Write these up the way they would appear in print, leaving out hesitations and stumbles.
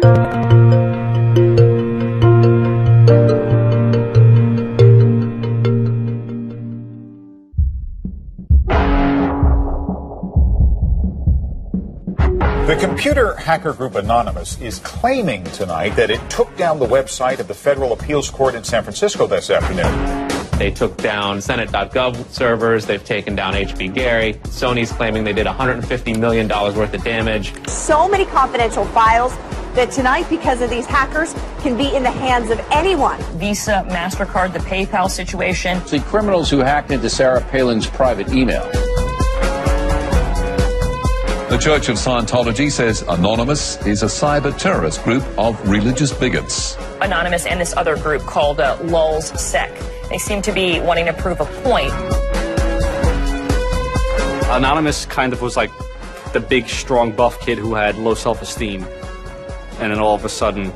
The computer hacker group Anonymous is claiming tonight that it took down the website of the Federal Appeals Court in San Francisco this afternoon. They took down Senate.gov servers. They've taken down HB Gary. Sony's claiming they did $150 million worth of damage. So many confidential files that tonight, because of these hackers, can be in the hands of anyone. Visa, MasterCard, the PayPal situation. The criminals who hacked into Sarah Palin's private email. The Church of Scientology says Anonymous is a cyber terrorist group of religious bigots. Anonymous and this other group called Lulz Sec. They seem to be wanting to prove a point. Anonymous kind of was like the big, strong, buff kid who had low self-esteem. And then all of a sudden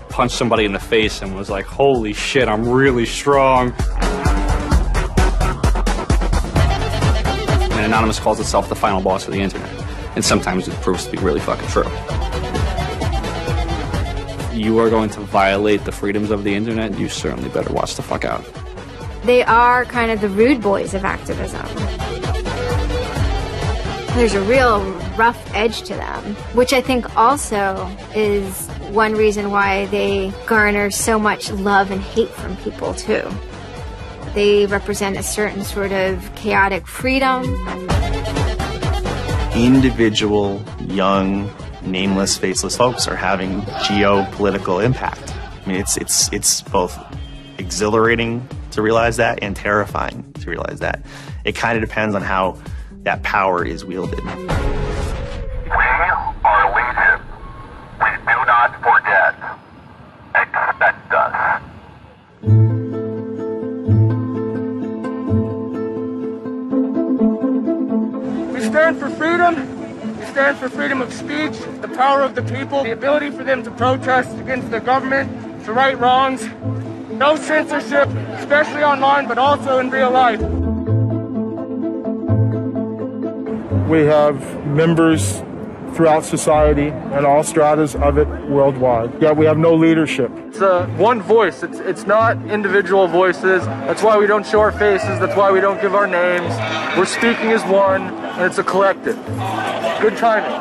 punched somebody in the face and was like, holy shit, I'm really strong. And Anonymous calls itself the final boss of the internet. And sometimes it proves to be really fucking true. You are going to violate the freedoms of the internet, you certainly better watch the fuck out. They are kind of the rude boys of activism. There's a real rough edge to them, which I think also is one reason why they garner so much love and hate from people, too. They represent a certain sort of chaotic freedom. Individual, young, nameless, faceless folks are having geopolitical impact. I mean, it's both exhilarating to realize that and terrifying to realize that. It kind of depends on how that power is wielded. We are legion. We do not forget. Expect us. We stand for freedom. We stand for freedom of speech, the power of the people, the ability for them to protest against the government, to right wrongs. No censorship, especially online, but also in real life. We have members throughout society and all stratas of it worldwide. Yet we have no leadership. It's one voice. It's not individual voices. That's why we don't show our faces. That's why we don't give our names. We're speaking as one, and it's a collective. Good timing.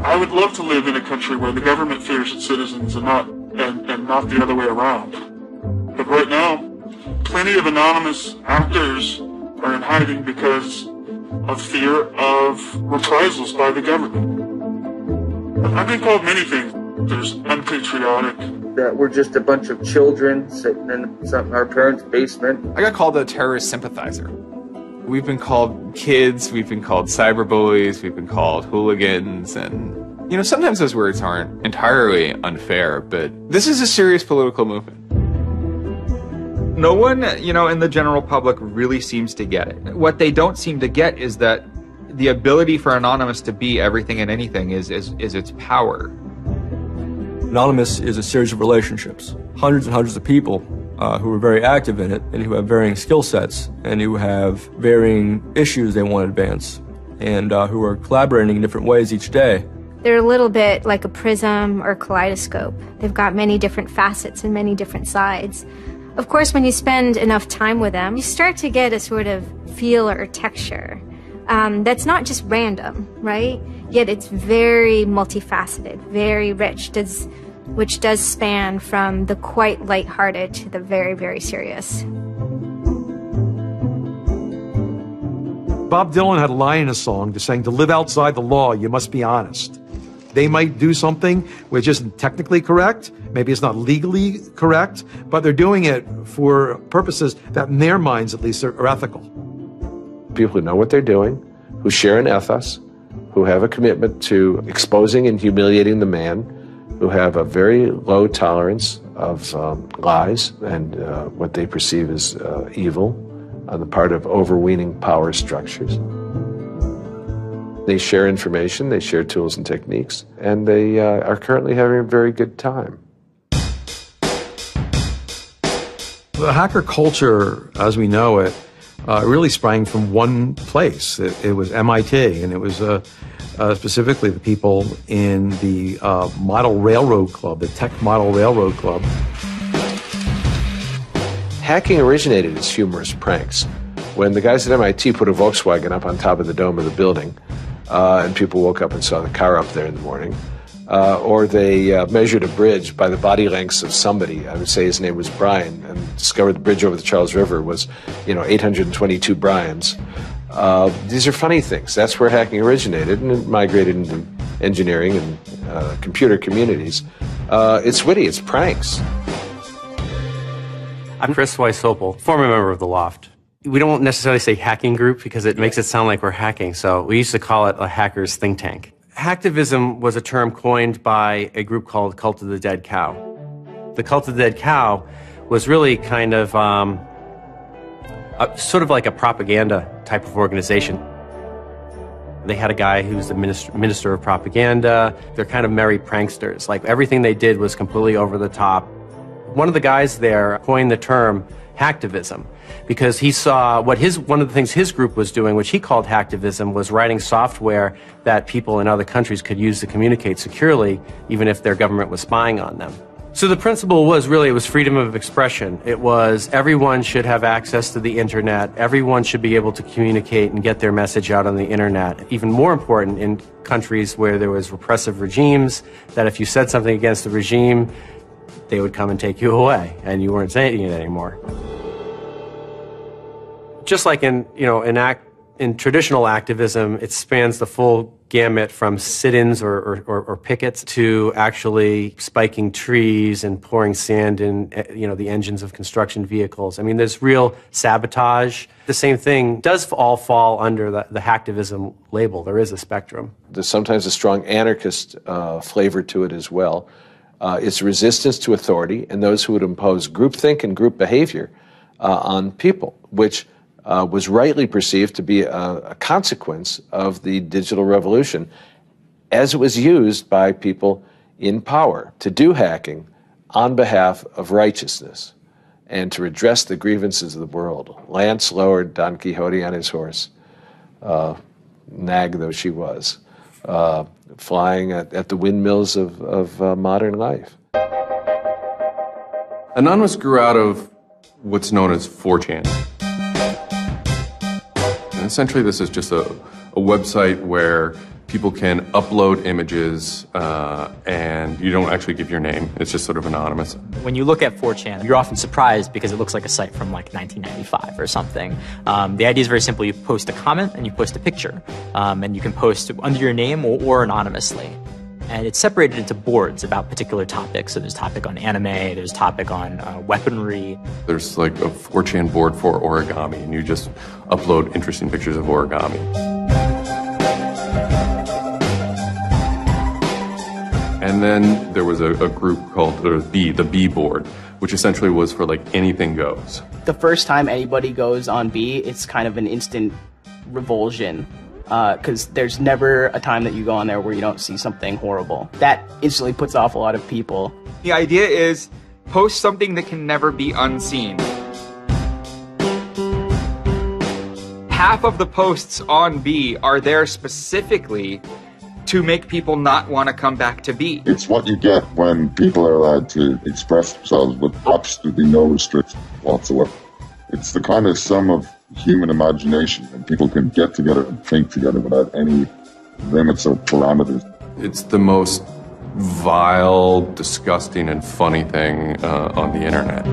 I would love to live in a country where the government fears its citizens and not the other way around. But right now, plenty of anonymous actors are in hiding because of fear of reprisals by the government. I've been called many things. There's unpatriotic. That we're just a bunch of children sitting in our parents' basement. I got called a terrorist sympathizer. We've been called kids, we've been called cyberbullies, we've been called hooligans, and sometimes those words aren't entirely unfair, but this is a serious political movement. No one, in the general public really seems to get it. What they don't seem to get is that the ability for Anonymous to be everything and anything is its power. Anonymous is a series of relationships, hundreds and hundreds of people who are very active in it and who have varying skill sets and who have varying issues they want to advance and who are collaborating in different ways each day. They're a little bit like a prism or kaleidoscope. They've got many different facets and many different sides. Of course, when you spend enough time with them, you start to get a sort of feel or texture that's not just random, right? Yet it's very multifaceted, very rich, which does span from the quite lighthearted to the very, very serious. Bob Dylan had a line in a song saying, to live outside the law, you must be honest. They might do something which isn't technically correct, maybe it's not legally correct, but they're doing it for purposes that in their minds at least are ethical. People who know what they're doing, who share an ethos, who have a commitment to exposing and humiliating the man, who have a very low tolerance of lies and what they perceive as evil on the part of overweening power structures. They share information, they share tools and techniques, and they are currently having a very good time. The hacker culture, as we know it, really sprang from one place. It was MIT, and it was specifically the people in the Model Railroad Club, the Tech Model Railroad Club. Hacking originated as humorous pranks. When the guys at MIT put a Volkswagen up on top of the dome of the building, and people woke up and saw the car up there in the morning, or they measured a bridge by the body lengths of somebody. I would say his name was Brian, and discovered the bridge over the Charles River was, 822 Brians. These are funny things. That's where hacking originated, and it migrated into engineering and computer communities. It's witty. It's pranks. I'm Chris Weissopel, former member of the Loft. We don't necessarily say hacking group because it makes it sound like we're hacking, so we used to call it a hackers think tank. Hacktivism was a term coined by a group called Cult of the Dead Cow. The Cult of the Dead Cow was really kind of sort of like a propaganda type of organization. They had a guy who's the minister of propaganda. They're kind of merry pranksters. Like everything they did was completely over the top. One of the guys there coined the term hacktivism because he saw one of the things his group was doing, which he called hacktivism, was writing software that people in other countries could use to communicate securely, even if their government was spying on them. So the principle was really, it was freedom of expression. It was everyone should have access to the internet. Everyone should be able to communicate and get their message out on the internet. Even more important in countries where there was repressive regimes, that if you said something against the regime, they would come and take you away, and you weren't saying it anymore. Just like in traditional activism, it spans the full gamut from sit-ins or pickets to actually spiking trees and pouring sand in, the engines of construction vehicles. I mean, there's real sabotage. The same thing does all fall under the hacktivism label. There is a spectrum. There's sometimes a strong anarchist flavor to it as well. It's resistance to authority and those who would impose groupthink and group behavior on people, which was rightly perceived to be a consequence of the digital revolution as it was used by people in power to do hacking on behalf of righteousness and to redress the grievances of the world. Lance lowered Don Quixote on his horse, nag though she was, flying at the windmills of modern life. Anonymous grew out of what's known as 4chan. And essentially this is just a website where people can upload images and you don't actually give your name. It's just sort of anonymous. When you look at 4chan, you're often surprised because it looks like a site from like 1995 or something. The idea is very simple. You post a comment and you post a picture. And you can post under your name or anonymously. And it's separated into boards about particular topics. So there's a topic on anime, there's a topic on weaponry. There's like a 4chan board for origami, and you just upload interesting pictures of origami. And then there was a group called the B board, which essentially was for like anything goes. The first time anybody goes on B, it's kind of an instant revulsion. Because there's never a time that you go on there where you don't see something horrible. That instantly puts off a lot of people. The idea is post something that can never be unseen. Half of the posts on B are there specifically to make people not want to come back to B. It's what you get when people are allowed to express themselves with absolutely no restriction whatsoever. It's the kind of sum of human imagination, and people can get together and think together without any limits or parameters. It's the most vile, disgusting, and funny thing on the internet.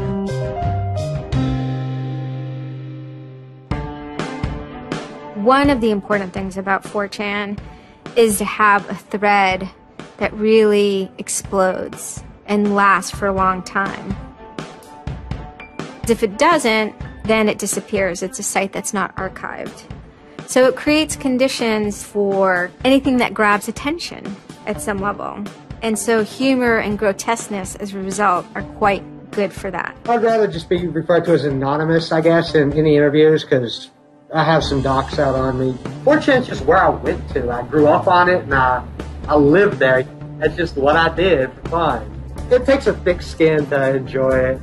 One of the important things about 4chan is to have a thread that really explodes and lasts for a long time. If it doesn't, then it disappears. It's a site that's not archived. So it creates conditions for anything that grabs attention at some level. And so humor and grotesqueness as a result are quite good for that. I'd rather just be referred to as anonymous, I guess, in any interviews, because I have some docs out on me. 4chan's just where I went to. I grew up on it, and I lived there. That's just what I did for fun. It takes a thick skin to enjoy it.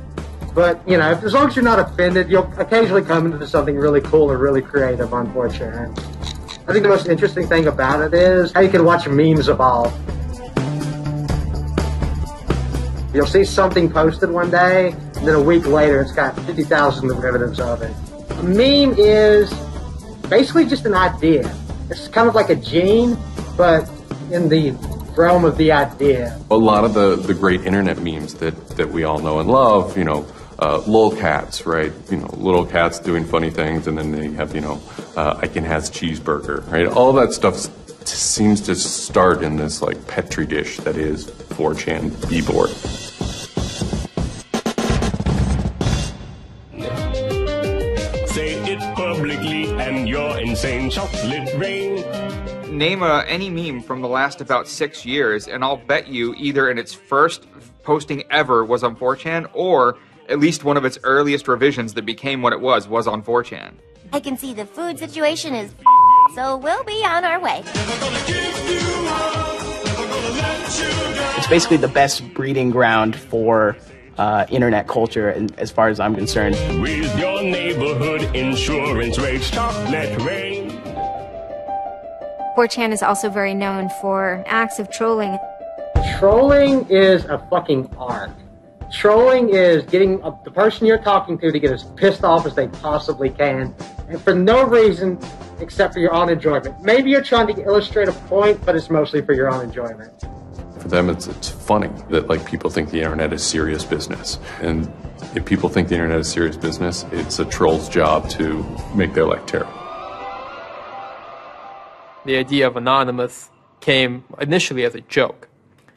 But, you know, as long as you're not offended, you'll occasionally come into something really cool or really creative on 4chan. I think the most interesting thing about it is how you can watch memes evolve. You'll see something posted one day, and then a week later it's got 50,000 derivatives of it. A meme is basically just an idea. It's kind of like a gene, but in the realm of the idea. A lot of the great internet memes that we all know and love, you know, lolcats, right? You know, little cats doing funny things, and then they have, you know, Ike and has cheeseburger, right? All that stuff seems to start in this like petri dish that is 4chan b-board. Say it publicly and you're insane. Chocolate rain. Name any meme from the last about 6 years, and I'll bet you either in its first posting ever was on 4chan, or at least one of its earliest revisions that became what it was on 4chan. I can see the food situation is so we'll be on our way. It's basically the best breeding ground for internet culture, as far as I'm concerned. With your neighborhood insurance rates, chocolate rain. 4chan is also very known for acts of trolling. Trolling is a fucking art. Trolling is getting the person you're talking to get as pissed off as they possibly can, and for no reason except for your own enjoyment. Maybe you're trying to illustrate a point, but it's mostly for your own enjoyment. For them, it's funny that like people think the internet is serious business, and if people think the internet is serious business, it's a troll's job to make their life terrible. The idea of anonymous came initially as a joke.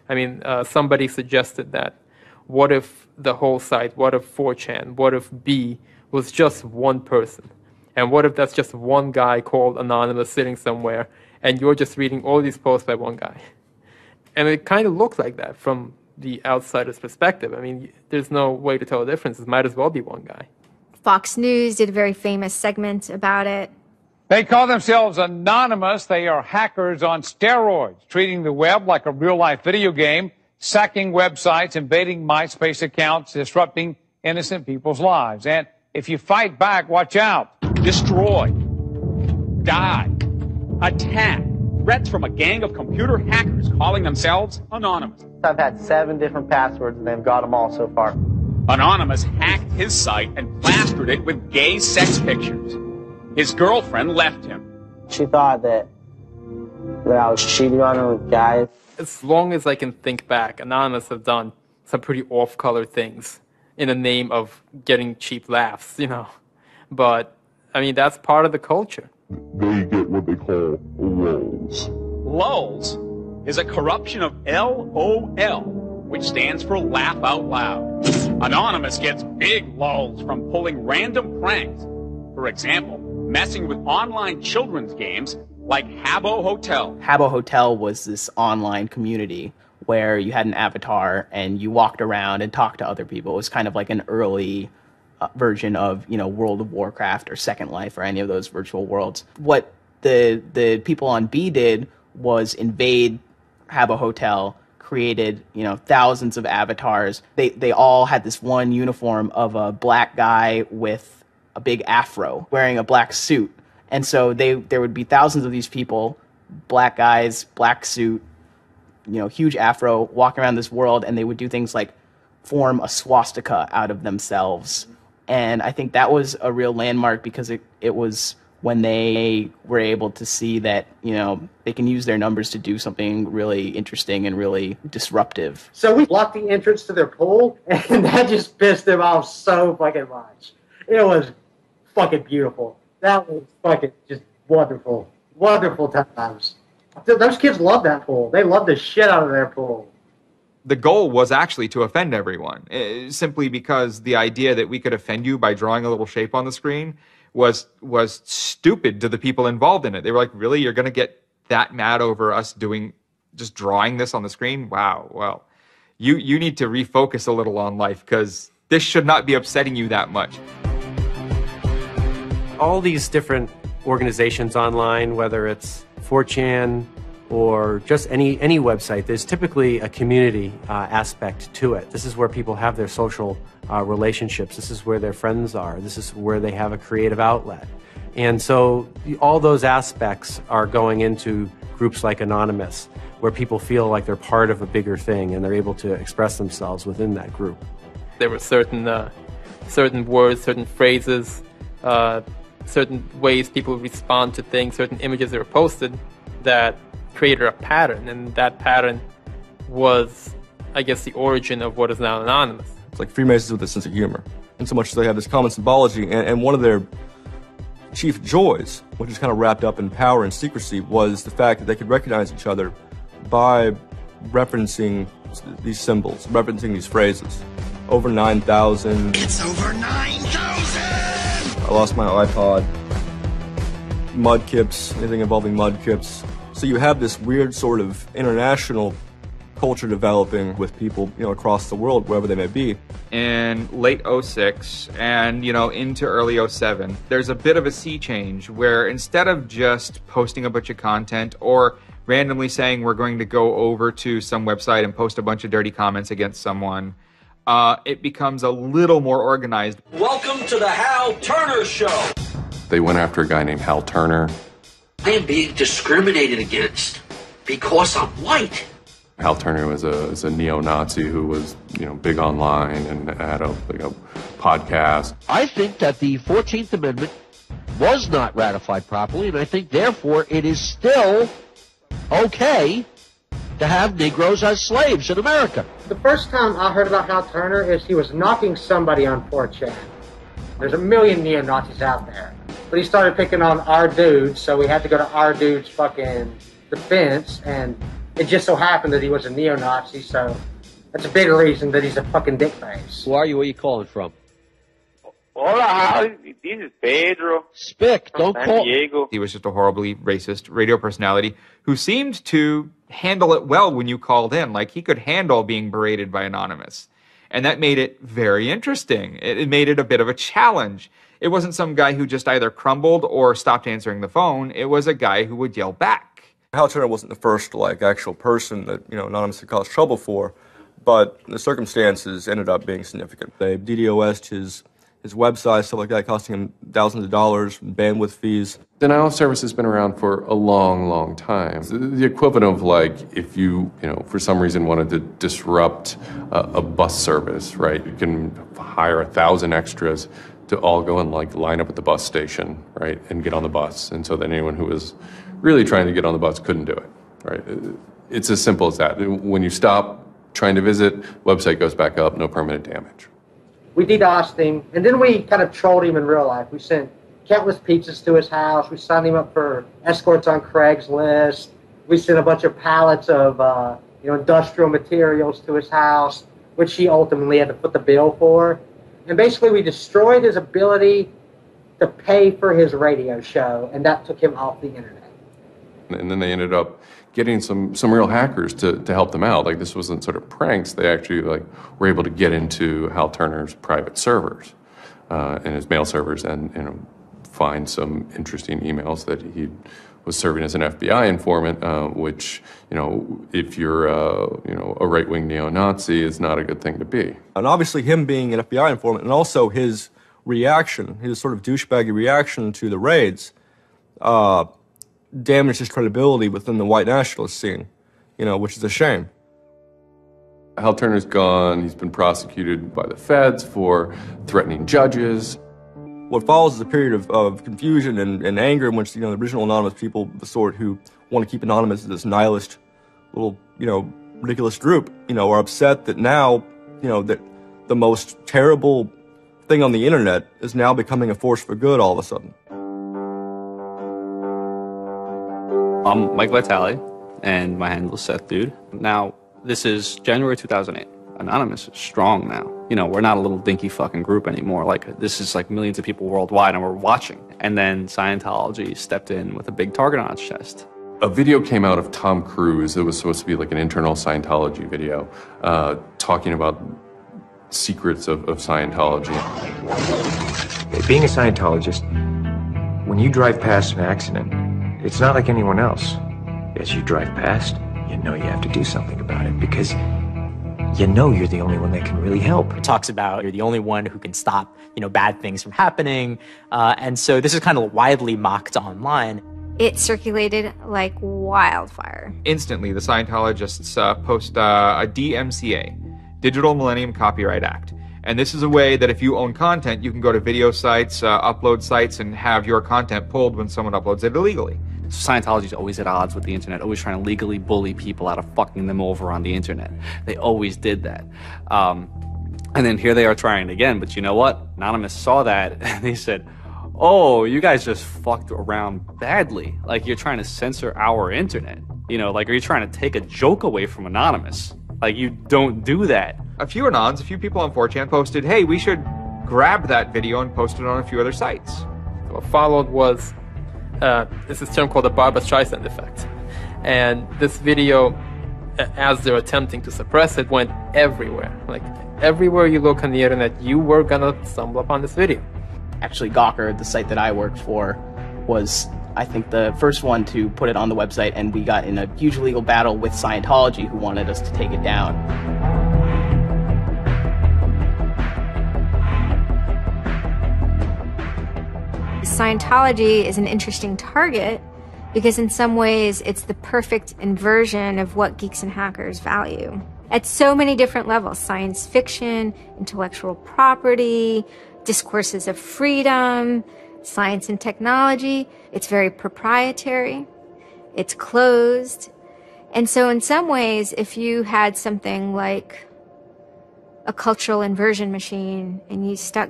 I mean, somebody suggested that, what if the whole site, what if 4chan, what if B was just one person? And what if that's just one guy called Anonymous sitting somewhere, and you're just reading all these posts by one guy? And it kind of looked like that from the outsider's perspective. I mean, there's no way to tell the difference. It might as well be one guy. Fox News did a very famous segment about it. They call themselves Anonymous. They are hackers on steroids, treating the web like a real-life video game, sacking websites, invading MySpace accounts, disrupting innocent people's lives. And if you fight back, watch out. Destroy. Die. Attack. Threats from a gang of computer hackers calling themselves Anonymous. I've had 7 different passwords and they've got them all so far. Anonymous hacked his site and plastered it with gay sex pictures. His girlfriend left him. She thought that I was cheating on her with guys. As long as I can think back, Anonymous have done some pretty off-color things in the name of getting cheap laughs, you know. But, I mean, that's part of the culture. They get what they call lulz. Lulz is a corruption of LOL, which stands for laugh out loud. Anonymous gets big lulz from pulling random pranks. For example, messing with online children's games like Habbo Hotel. Habbo Hotel was this online community where you had an avatar and you walked around and talked to other people. It was kind of like an early version of, you know, World of Warcraft or Second Life or any of those virtual worlds. What the people on B did was invade Habbo Hotel, created, you know, thousands of avatars. They all had this one uniform of a black guy with a big afro wearing a black suit. And so there would be thousands of these people, black guys, black suit, you know, huge afro, walking around this world, and they would do things like form a swastika out of themselves. And I think that was a real landmark because it was when they were able to see that, you know, they can use their numbers to do something really interesting and really disruptive. So we blocked the entrance to their pool, and that just pissed them off so fucking much. It was fucking beautiful. That was fucking just wonderful. Wonderful times. Those kids love that pool. They love the shit out of their pool. The goal was actually to offend everyone, simply because the idea that we could offend you by drawing a little shape on the screen was stupid to the people involved in it. They were like, really? You're going to get that mad over us just drawing this on the screen? Wow. Well, you need to refocus a little on life, because this should not be upsetting you that much. All these different organizations online, whether it's 4chan, or just any website, there's typically a community aspect to it. This is where people have their social relationships. This is where their friends are. This is where they have a creative outlet. And so all those aspects are going into groups like Anonymous, where people feel like they're part of a bigger thing and they're able to express themselves within that group. There were certain words, certain phrases, certain ways people respond to things, certain images that were posted that created a pattern, and that pattern was, I guess, the origin of what is now Anonymous. It's like Freemasons with a sense of humor, in so much as they have this common symbology, and one of their chief joys, which is kind of wrapped up in power and secrecy, was the fact that they could recognize each other by referencing these symbols, referencing these phrases. Over 9,000. It's over 9,000! I lost my iPod. Mudkips, anything involving mudkips. So you have this weird sort of international culture developing with people, across the world, wherever they may be. In late 06 and, into early 07, there's a bit of a sea change where instead of just posting a bunch of content or randomly saying we're going to go over to some website and post a bunch of dirty comments against someone, it becomes a little more organized. Welcome to the Hal Turner Show. They went after a guy named Hal Turner. I am being discriminated against because I'm white. Hal Turner was a neo-Nazi who was, big online and had a podcast. I think that the 14th Amendment was not ratified properly, and I think, therefore, it is still okay to have Negroes as slaves in America. The first time I heard about Hal Turner is he was knocking somebody on 4chan. There's a million neo-Nazis out there. But he started picking on our dude, so we had to go to our dude's fucking defense, and it just so happened that he was a neo-Nazi, so that's a bigger reason that he's a fucking dickface. Who are you? Where are you calling from? Hola, Hal. This is Pedro. Spick, don't call. Diego. He was just a horribly racist radio personality who seemed to handle it well when you called in. Like, he could handle being berated by Anonymous. And that made it very interesting. It made it a bit of a challenge. It wasn't some guy who just either crumbled or stopped answering the phone. It was a guy who would yell back. Hal Turner wasn't the first, actual person that, Anonymous had caused trouble for, but the circumstances ended up being significant. They DDoS'd his website, stuff like that, costing him thousands of dollars, bandwidth fees. Denial of service has been around for a long, long time. The equivalent of if you, for some reason wanted to disrupt a bus service, right? You can hire 1,000 extras to all go and line up at the bus station, right, and get on the bus. And so then anyone who was really trying to get on the bus couldn't do it, right? It's as simple as that. When you stop trying to visit, website goes back up, no permanent damage. We DDoSed him, and then we kind of trolled him in real life. We sent countless pizzas to his house. We signed him up for escorts on Craigslist. We sent a bunch of pallets of industrial materials to his house, which he ultimately had to foot the bill for. And basically, we destroyed his ability to pay for his radio show, and that took him off the internet. And then they ended up getting some real hackers to help them out. This wasn't sort of pranks. They actually were able to get into Hal Turner's private servers and his mail servers and find some interesting emails that he was serving as an FBI informant, which, if you're a right-wing neo-Nazi, is not a good thing to be. And obviously him being an FBI informant and also his reaction, his sort of douchebaggy reaction to the raids, damaged his credibility within the white nationalist scene, which is a shame. Hal Turner's gone. He's been prosecuted by the feds for threatening judges. What follows is a period of confusion and anger in which, the original Anonymous people, the sort who want to keep Anonymous as this nihilist little, ridiculous group, are upset that now, that the most terrible thing on the internet is now becoming a force for good all of a sudden. I'm Mike Vitale, and my handle is Seth Dude. Now, this is January 2008. Anonymous is strong now. We're not a little dinky fucking group anymore. This is millions of people worldwide, and we're watching. And then Scientology stepped in with a big target on its chest. A video came out of Tom Cruise. It was supposed to be an internal Scientology video, talking about secrets of Scientology. Being a Scientologist, when you drive past an accident, it's not like anyone else. As you drive past, you know you have to do something about it because you know you're the only one that can really help. It talks about you're the only one who can stop, bad things from happening. And so this is kind of widely mocked online. It circulated like wildfire. Instantly, the Scientologists post a DMCA, Digital Millennium Copyright Act. And this is a way that if you own content, you can go to video sites, upload sites, and have your content pulled when someone uploads it illegally. So Scientology's always at odds with the internet, always trying to legally bully people out of fucking them over on the internet. They always did that. And then here they are trying again, but you know what? Anonymous saw that and they said, oh, you guys just fucked around badly. Like, you're trying to censor our internet. Are you trying to take a joke away from Anonymous? Like, you don't do that. A few people on 4chan posted, hey, we should grab that video and post it on a few other sites. What followed was this is a term called the Barbra Streisand effect. And this video, as they're attempting to suppress it, went everywhere. Like, everywhere you look on the internet, you were gonna stumble upon this video. Actually, Gawker, the site that I worked for, was, I think, the first one to put it on the website, and we got in a huge legal battle with Scientology, who wanted us to take it down. Scientology is an interesting target because in some ways it's the perfect inversion of what geeks and hackers value. At so many different levels: science fiction, intellectual property, discourses of freedom, science and technology. It's very proprietary. It's closed. And so in some ways, if you had something like a cultural inversion machine and you stuck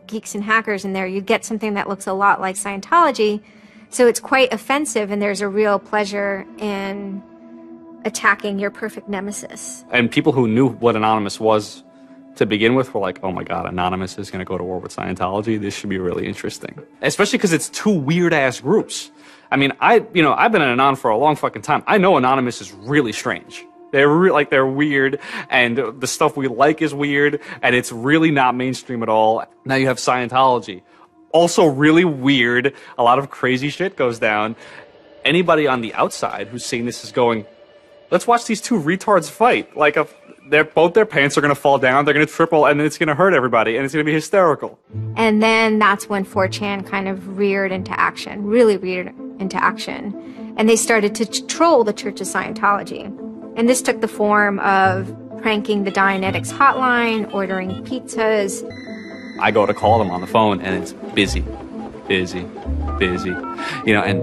geeks and hackers in there, you'd get something that looks a lot like Scientology. So it's quite offensive, and there's a real pleasure in attacking your perfect nemesis. And people who knew what Anonymous was to begin with were like, oh my God, Anonymous is going to go to war with Scientology. This should be really interesting. Especially because it's two weird-ass groups. I mean, I've been an Anon for a long fucking time. I know Anonymous is really strange. They're weird, and the stuff we like is weird, and it's really not mainstream at all. Now you have Scientology. Also really weird. A lot of crazy shit goes down. Anybody on the outside who's seeing this is going, let's watch these two retards fight. Like, both their pants are going to fall down, they're going to triple, and then it's going to hurt everybody, and it's going to be hysterical. And then that's when 4chan kind of reared into action, really reared into action. And they started to troll the Church of Scientology. And this took the form of pranking the Dianetics hotline, ordering pizzas. I go to call them on the phone, and it's busy. And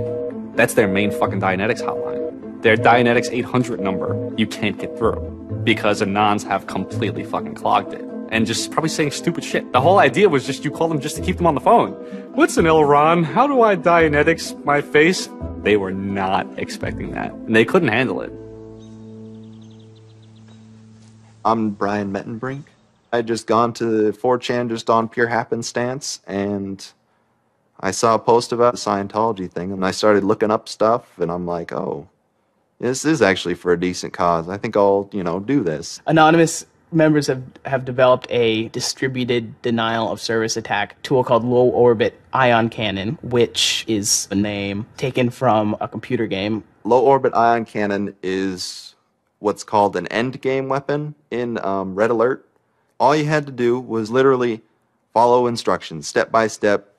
that's their main fucking Dianetics hotline. Their Dianetics 800 number, you can't get through because Anons have completely fucking clogged it. And just probably saying stupid shit. The whole idea was just you call them just to keep them on the phone. What's an Elron? How do I Dianetics my face? They were not expecting that, and they couldn't handle it. I'm Brian Mettenbrink. I had just gone to 4chan just on pure happenstance, and I saw a post about the Scientology thing, and I started looking up stuff, and I'm like, oh, this is actually for a decent cause. I think I'll, do this. Anonymous members have developed a distributed denial of service attack tool called Low Orbit Ion Cannon, which is a name taken from a computer game. Low Orbit Ion Cannon is what's called an endgame weapon in Red Alert. All you had to do was literally follow instructions, step by step.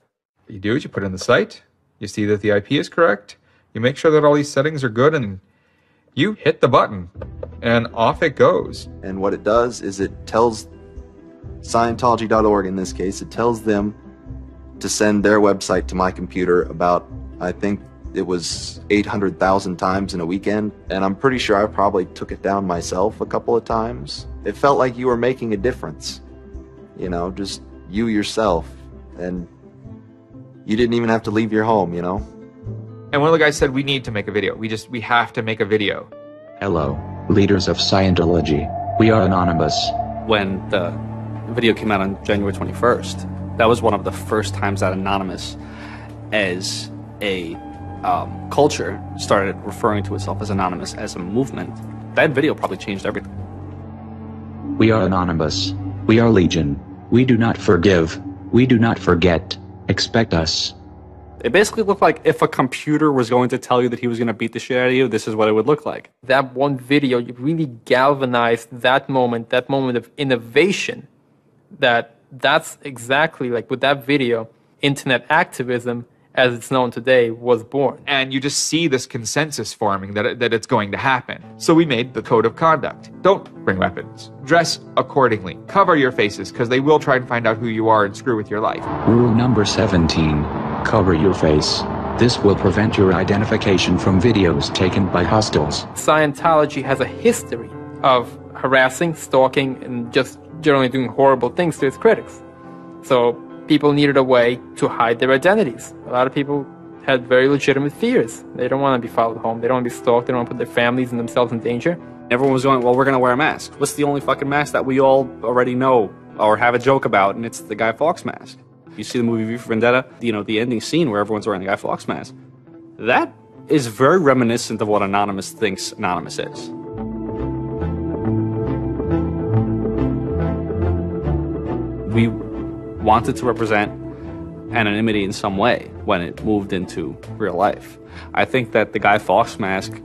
You do is you put in the site, you see that the IP is correct, you make sure that all these settings are good, and you hit the button, and off it goes. And what it does is it tells Scientology.org, in this case, it tells them to send their website to my computer about, I think, it was 800,000 times in a weekend, and I'm pretty sure I probably took it down myself a couple of times. It felt like you were making a difference, just you yourself, and you didn't even have to leave your home, And one of the guys said, we need to make a video. We have to make a video. Hello, leaders of Scientology. We are Anonymous. When the video came out on January 21st, that was one of the first times that Anonymous, as a culture, started referring to itself as Anonymous as a movement. That video probably changed everything. We are Anonymous. We are Legion. We do not forgive. We do not forget. Expect us. It basically looked like if a computer was going to tell you that he was going to beat the shit out of you, this is what it would look like. That one video really galvanized that moment of innovation. That's exactly like with that video, internet activism, as it's known today, was born. And you just see this consensus forming that it's going to happen. So we made the code of conduct. Don't bring weapons. Dress accordingly. Cover your faces, because they will try and find out who you are and screw with your life. Rule number 17. Cover your face. This will prevent your identification from videos taken by hostiles. Scientology has a history of harassing, stalking, and just generally doing horrible things to its critics. So people needed a way to hide their identities. A lot of people had very legitimate fears. They don't want to be followed home. They don't want to be stalked. They don't want to put their families and themselves in danger. Everyone was going, well, we're going to wear a mask. What's the only fucking mask that we all already know or have a joke about? And it's the Guy Fawkes mask. You see the movie V for Vendetta, the ending scene where everyone's wearing the Guy Fawkes mask. That is very reminiscent of what Anonymous thinks Anonymous is. We wanted to represent anonymity in some way when it moved into real life. I think that the Guy Fawkes mask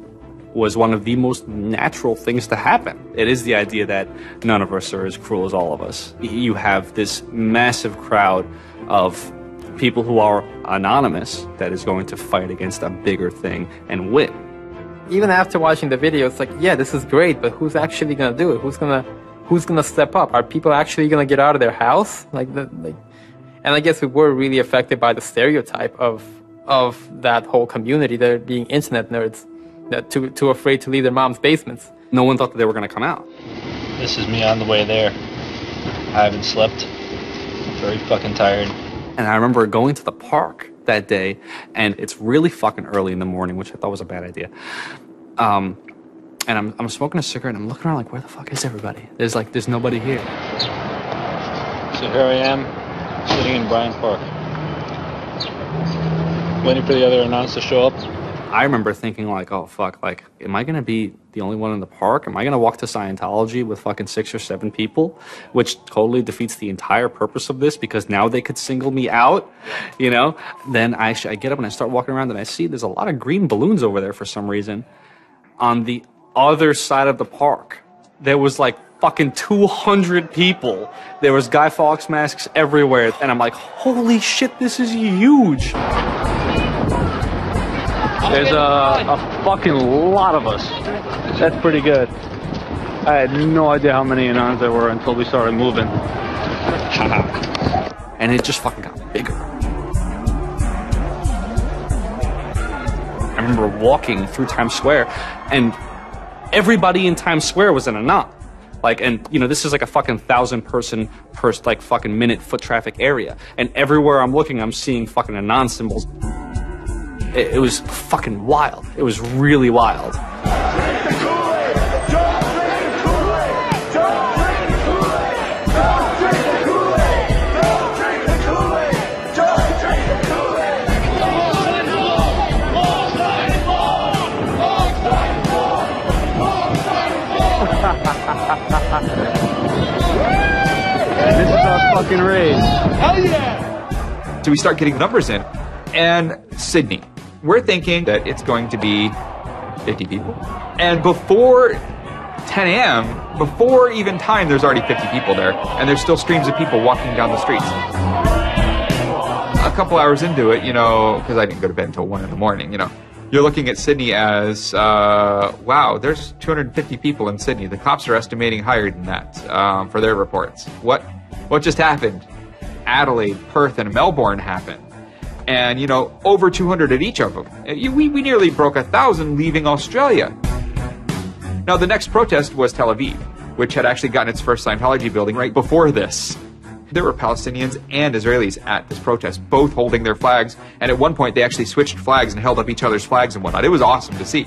was one of the most natural things to happen. It is the idea that none of us are as cruel as all of us. You have this massive crowd of people who are anonymous that is going to fight against a bigger thing and win. Even after watching the video, it's like, yeah, this is great, but who's actually going to do it? Who's gonna step up? Are people actually gonna get out of their house? And I guess we were really affected by the stereotype of that whole community, they're being internet nerds, that too afraid to leave their mom's basements. No one thought that they were gonna come out. This is me on the way there. I haven't slept. I'm very fucking tired. And I remember going to the park that day, and it's really fucking early in the morning, which I thought was a bad idea. And I'm smoking a cigarette, and I'm looking around like, where the fuck is everybody? There's nobody here. So here I am, sitting in Bryant Park, waiting for the other announce to show up. I remember thinking like, oh fuck, like, am I gonna be the only one in the park? Am I gonna walk to Scientology with fucking 6 or 7 people? Which totally defeats the entire purpose of this, because now they could single me out, you know? Then I get up and I start walking around, and I see there's a lot of green balloons over there for some reason. On the other side of the park, there was like fucking 200 people. There was Guy Fawkes masks everywhere, and I'm like, holy shit, this is huge. There's a fucking lot of us. That's pretty good. I had no idea how many Anons there were until we started moving. And it just fucking got bigger. I remember walking through Times Square, and everybody in Times Square was an Anon. Like, and you know, this is like a fucking 1,000 person per like fucking minute foot traffic area. And everywhere I'm looking, I'm seeing fucking Anon symbols. It was fucking wild. It was really wild. This is our fucking race. Hell yeah! So we start getting numbers in. And Sydney. We're thinking that it's going to be 50 people. And before 10 a.m., before even time, there's already 50 people there. And there's still streams of people walking down the streets. A couple hours into it, you know, because I didn't go to bed until 1 in the morning, you know, you're looking at Sydney as, wow, there's 250 people in Sydney. The cops are estimating higher than that for their reports. What just happened? Adelaide, Perth, and Melbourne happened. And, you know, over 200 at each of them. We nearly broke 1,000 leaving Australia. Now, the next protest was Tel Aviv, which had actually gotten its first Scientology building right before this. There were Palestinians and Israelis at this protest, both holding their flags. And at one point, they actually switched flags and held up each other's flags and whatnot. It was awesome to see.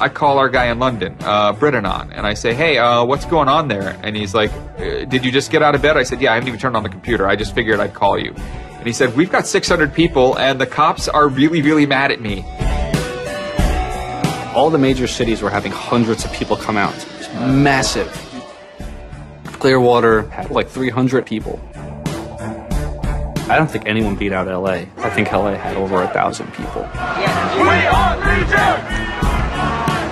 I call our guy in London, Britanon, and I say, hey, what's going on there? And he's like, did you just get out of bed? I said, yeah, I haven't even turned on the computer. I just figured I'd call you. And he said, we've got 600 people, and the cops are really, really mad at me. All the major cities were having hundreds of people come out. It was massive. Clearwater had like 300 people. I don't think anyone beat out LA. I think LA had over 1,000 people. We are Legion!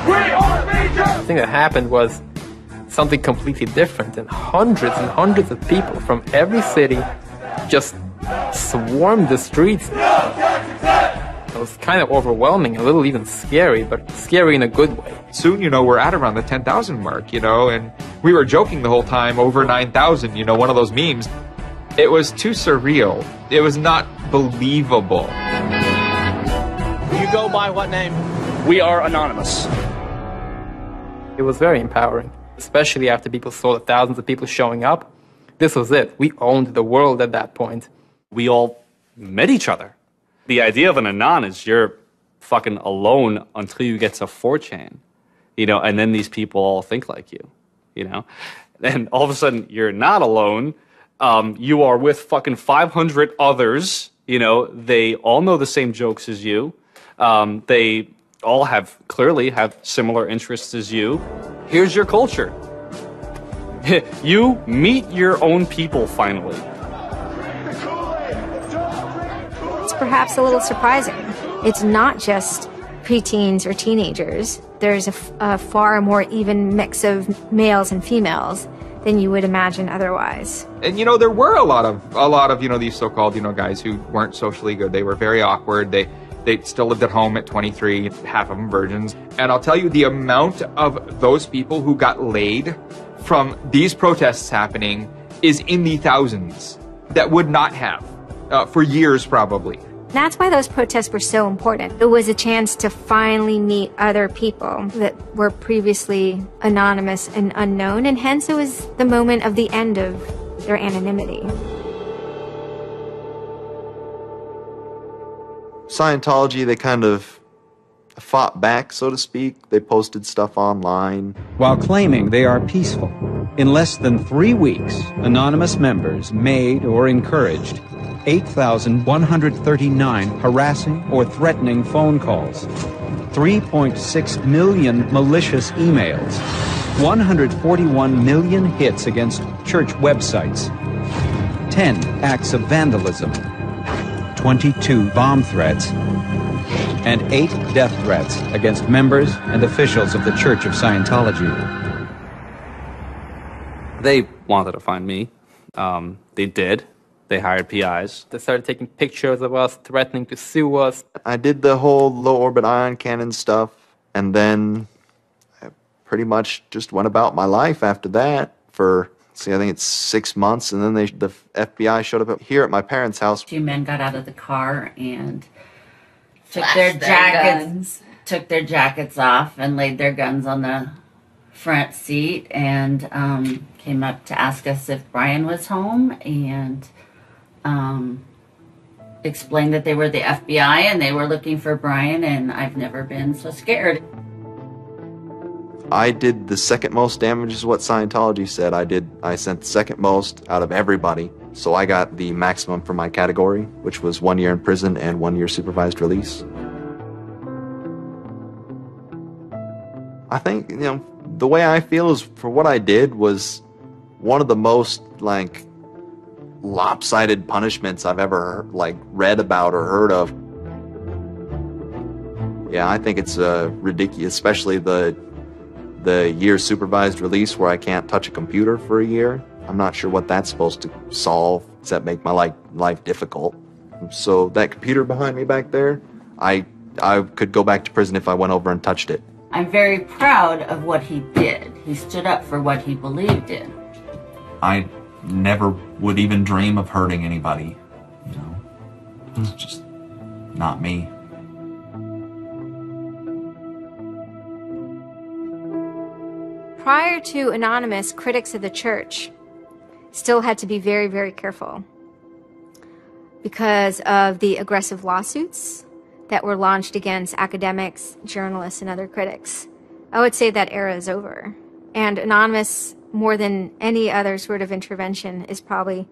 We are Legion! The thing that happened was something completely different, and hundreds of people from every city just swarmed the streets. It was kind of overwhelming, a little even scary, but scary in a good way. Soon, we're at around the 10,000 mark, and we were joking the whole time, over 9,000, one of those memes. It was too surreal. It was not believable. You go by what name? We are anonymous. It was very empowering, especially after people saw the thousands of people showing up. This was it. We owned the world at that point. We all met each other. The idea of an anon is you're fucking alone until you get to 4chan, and then these people all think like you, and all of a sudden you're not alone. You are with fucking 500 others, they all know the same jokes as you. They all clearly have similar interests as you. Here's your culture. You meet your own people finally. It's perhaps a little surprising. It's not just preteens or teenagers. There's a far more even mix of males and females than you would imagine otherwise. And there were a lot of these so-called guys who weren't socially good. They were very awkward. They still lived at home at 23, half of them virgins. And I'll tell you, the amount of those people who got laid from these protests happening is in the thousands that would not have for years probably. That's why those protests were so important. It was a chance to finally meet other people that were previously anonymous and unknown, and hence it was the moment of the end of their anonymity. Scientology, they kind of fought back, so to speak. They posted stuff online. While claiming they are peaceful, in less than 3 weeks, anonymous members made or encouraged 8,139 harassing or threatening phone calls, 3.6 million malicious emails, 141 million hits against church websites, 10 acts of vandalism, 22 bomb threats, and 8 death threats against members and officials of the Church of Scientology. They wanted to find me. They did. They hired PIs. They started taking pictures of us, threatening to sue us. I did the whole low-orbit ion cannon stuff, and then I pretty much just went about my life after that for, I think it's 6 months, and then the FBI showed up here at my parents' house. 2 men got out of the car and took Flashed their jackets off and laid their guns on the front seat and came up to ask us if Brian was home and explained that they were the FBI and they were looking for Brian, and I've never been so scared. I did the second most damage is what Scientology said. I sent the second most out of everybody. So I got the maximum for my category, which was 1 year in prison and 1 year supervised release. I think, the way I feel is for what I did was one of the most, lopsided punishments I've ever, read about or heard of. Yeah, I think it's ridiculous, especially the year supervised release where I can't touch a computer for a year. I'm not sure what that's supposed to solve, except make my life difficult. So that computer behind me back there, I could go back to prison if I went over and touched it. I'm very proud of what he did. He stood up for what he believed in. I never would even dream of hurting anybody. It's just not me. Prior to Anonymous, critics of the church still had to be very, very careful because of the aggressive lawsuits that were launched against academics, journalists, and other critics. I would say that era is over. And Anonymous, more than any other sort of intervention, is probably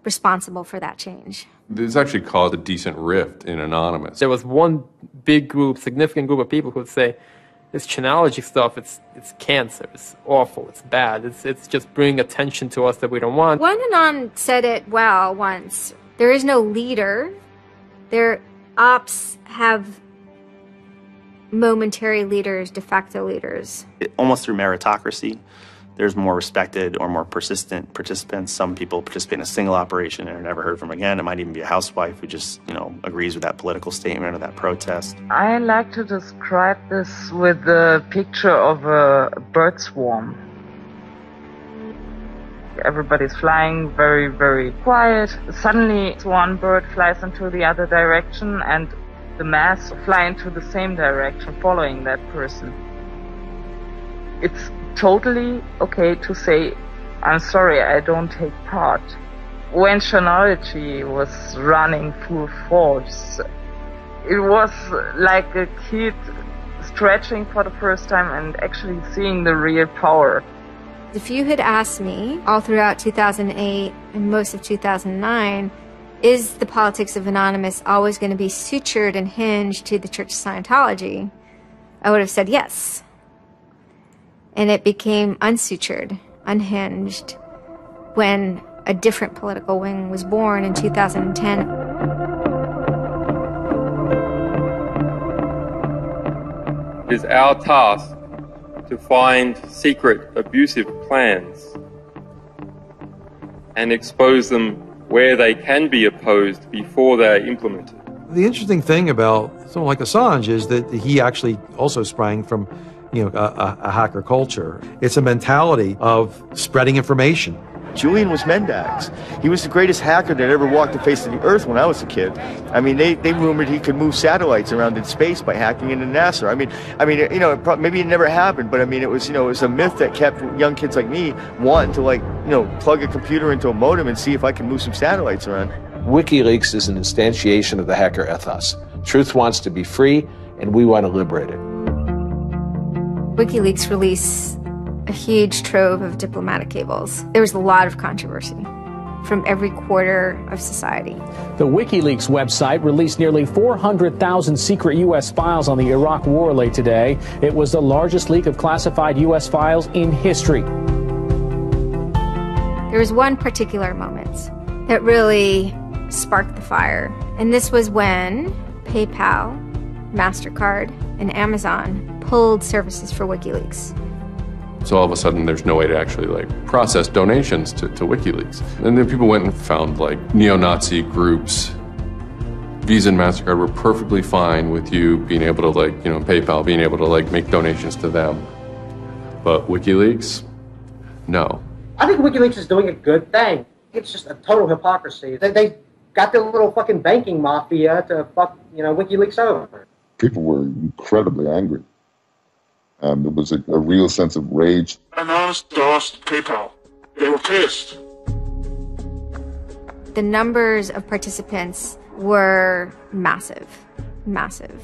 responsible for that change. This actually caused a decent rift in Anonymous. There was one big group, significant group of people who would say, this Chanology stuff, it's cancer, it's awful, it's bad, it's just bringing attention to us that we don't want. One Anon said it well once. There is no leader. Their ops have momentary leaders, de facto leaders. Almost through meritocracy, there's more respected or more persistent participants. Some people participate in a single operation and are never heard from again. It might even be a housewife who just, agrees with that political statement or that protest. I like to describe this with the picture of a bird swarm. Everybody's flying very, very quiet. Suddenly, one bird flies into the other direction and the mass fly into the same direction, following that person. It's totally okay to say, I'm sorry, I don't take part. When chronology was running full force, it was like a kid stretching for the first time and actually seeing the real power. If you had asked me all throughout 2008 and most of 2009, is the politics of Anonymous always going to be sutured and hinged to the Church of Scientology? I would have said yes. And it became unsutured, unhinged, when a different political wing was born in 2010. It is our task to find secret, abusive plans and expose them where they can be opposed before they are implemented. The interesting thing about someone like Assange is that he actually also sprang from, a hacker culture. It's a mentality of spreading information. Julian was Mendax. He was the greatest hacker that ever walked the face of the earth when I was a kid. I mean, they rumored he could move satellites around in space by hacking into NASA. Maybe it never happened, but it was a myth that kept young kids like me wanting to plug a computer into a modem and see if I can move some satellites around. WikiLeaks is an instantiation of the hacker ethos. Truth wants to be free, and we want to liberate it. WikiLeaks released a huge trove of diplomatic cables. There was a lot of controversy from every quarter of society. The WikiLeaks website released nearly 400,000 secret U.S. files on the Iraq War late today. It was the largest leak of classified U.S. files in history. There was one particular moment that really sparked the fire, and this was when PayPal, MasterCard, and Amazon pulled services for WikiLeaks. So all of a sudden, there's no way to actually process donations to WikiLeaks. And then people went and found neo-Nazi groups. Visa and MasterCard were perfectly fine with you being able to PayPal being able to make donations to them. But WikiLeaks, no. I think WikiLeaks is doing a good thing. It's just a total hypocrisy. They got their little fucking banking mafia to fuck, WikiLeaks over. People were incredibly angry. There was a real sense of rage. Anonymous DOSed PayPal. They were pissed. The numbers of participants were massive, massive.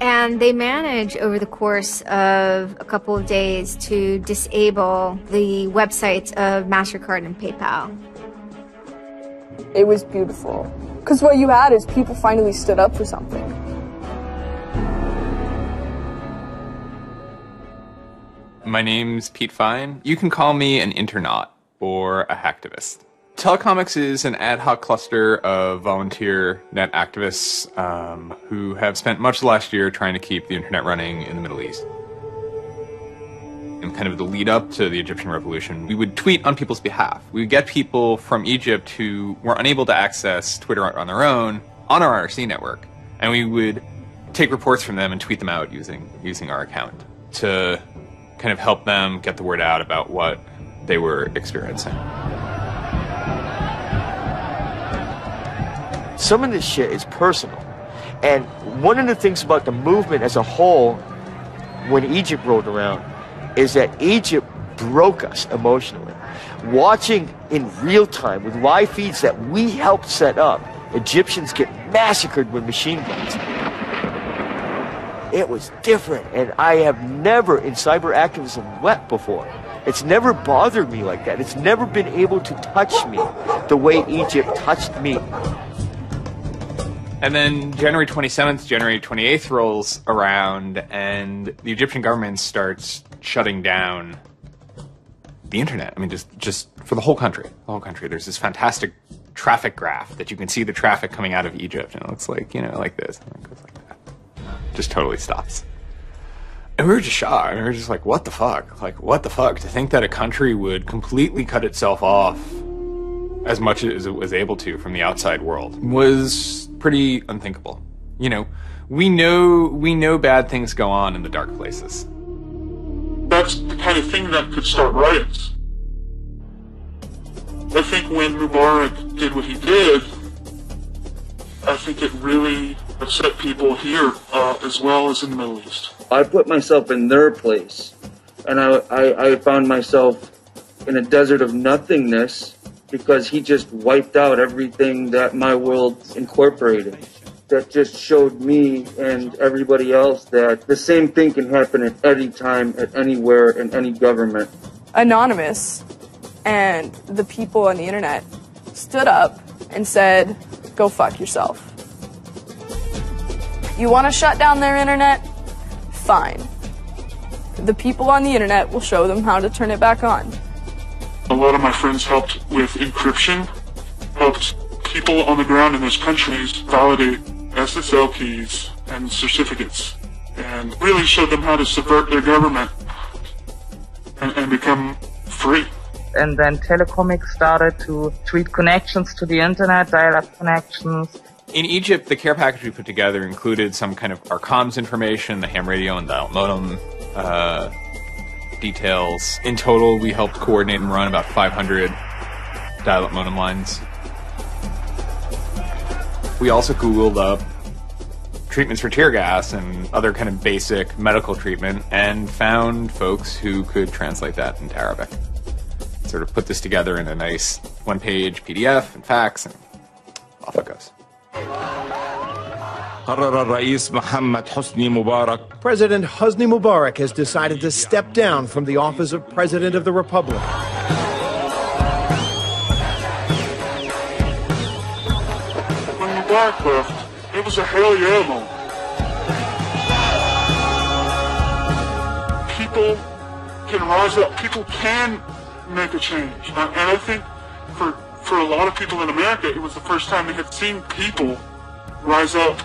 And they managed over the course of a couple of days to disable the websites of MasterCard and PayPal. It was beautiful. Because what you had is people finally stood up for something. My name's Pete Fine. You can call me an internaut or a hacktivist. Telecomics is an ad hoc cluster of volunteer net activists who have spent much of the last year trying to keep the internet running in the Middle East. In kind of the lead up to the Egyptian revolution, we would tweet on people's behalf. We would get people from Egypt who were unable to access Twitter on their own on our IRC network, and we would take reports from them and tweet them out using our account to kind of help them get the word out about what they were experiencing. Some of this shit is personal. And one of the things about the movement as a whole, when Egypt rolled around, is that Egypt broke us emotionally. Watching in real time with live feeds that we helped set up, Egyptians get massacred with machine guns. It was different, and I have never in cyber activism wept before. It's never bothered me like that. It's never been able to touch me the way Egypt touched me. And then January 27th, January 28th rolls around, and the Egyptian government starts shutting down the internet. I mean, just for the whole country. The whole country. There's this fantastic traffic graph that you can see the traffic coming out of Egypt, and it looks like, you know, like this, and it goes like that. Just totally stops. And we were just shocked. We were just like, what the fuck? Like, what the fuck? To think that a country would completely cut itself off as much as it was able to from the outside world was pretty unthinkable. You know, we know bad things go on in the dark places. That's the kind of thing that could start riots. I think when Mubarak did what he did, I think it really upset people here as well as in the Middle East. I put myself in their place, and I found myself in a desert of nothingness because he just wiped out everything that my world incorporated. That just showed me and everybody else that the same thing can happen at any time, at anywhere, in any government. Anonymous and the people on the internet stood up and said, go fuck yourself. You want to shut down their internet? Fine. The people on the internet will show them how to turn it back on. A lot of my friends helped with encryption, helped people on the ground in those countries validate SSL keys and certificates, and really showed them how to subvert their government and become free. And then Telecomics started to tweet connections to the internet, dial-up connections. In Egypt, the care package we put together included some kind of our comms information, the ham radio and dial modem details. In total, we helped coordinate and run about 500 dial-up modem lines. We also Googled up treatments for tear gas and other kind of basic medical treatment and found folks who could translate that into Arabic. Sort of put this together in a nice one-page PDF and fax, and off it goes. President Hosni Mubarak has decided to step down from the office of President of the Republic. When Mubarak left, it was a hell yeah moment. People can rise up. People can make a change. And I think for a lot of people in America, it was the first time they had seen people rise up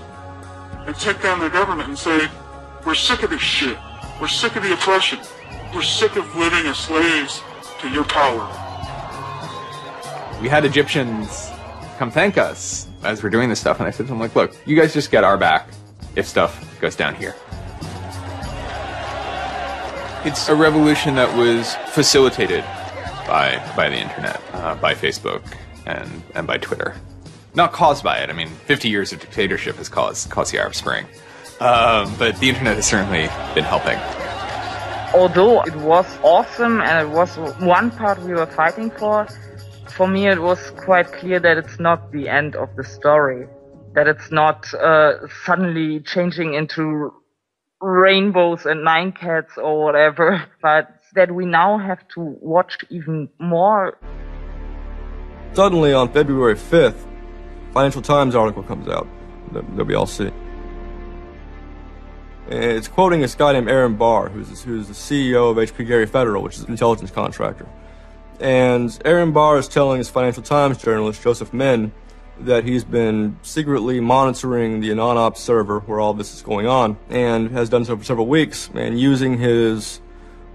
and take down their government and say, we're sick of this shit. We're sick of the oppression. We're sick of living as slaves to your power. We had Egyptians come thank us as we're doing this stuff, and I said to them, like, look, you guys just get our back if stuff goes down here. It's a revolution that was facilitated by the internet, by Facebook, and by Twitter. Not caused by it. I mean, 50 years of dictatorship has caused the Arab Spring. But the internet has certainly been helping. Although it was awesome and it was one part we were fighting for me it was quite clear that it's not the end of the story. That it's not suddenly changing into rainbows and nine cats or whatever, but that we now have to watch even more. Suddenly on February 5th, Financial Times article comes out that we all see. And it's quoting this guy named Aaron Barr, who's the CEO of HP Gary Federal, which is an intelligence contractor. And Aaron Barr is telling his Financial Times journalist, Joseph Min, that he's been secretly monitoring the AnonOps server where all this is going on, and has done so for several weeks, and using his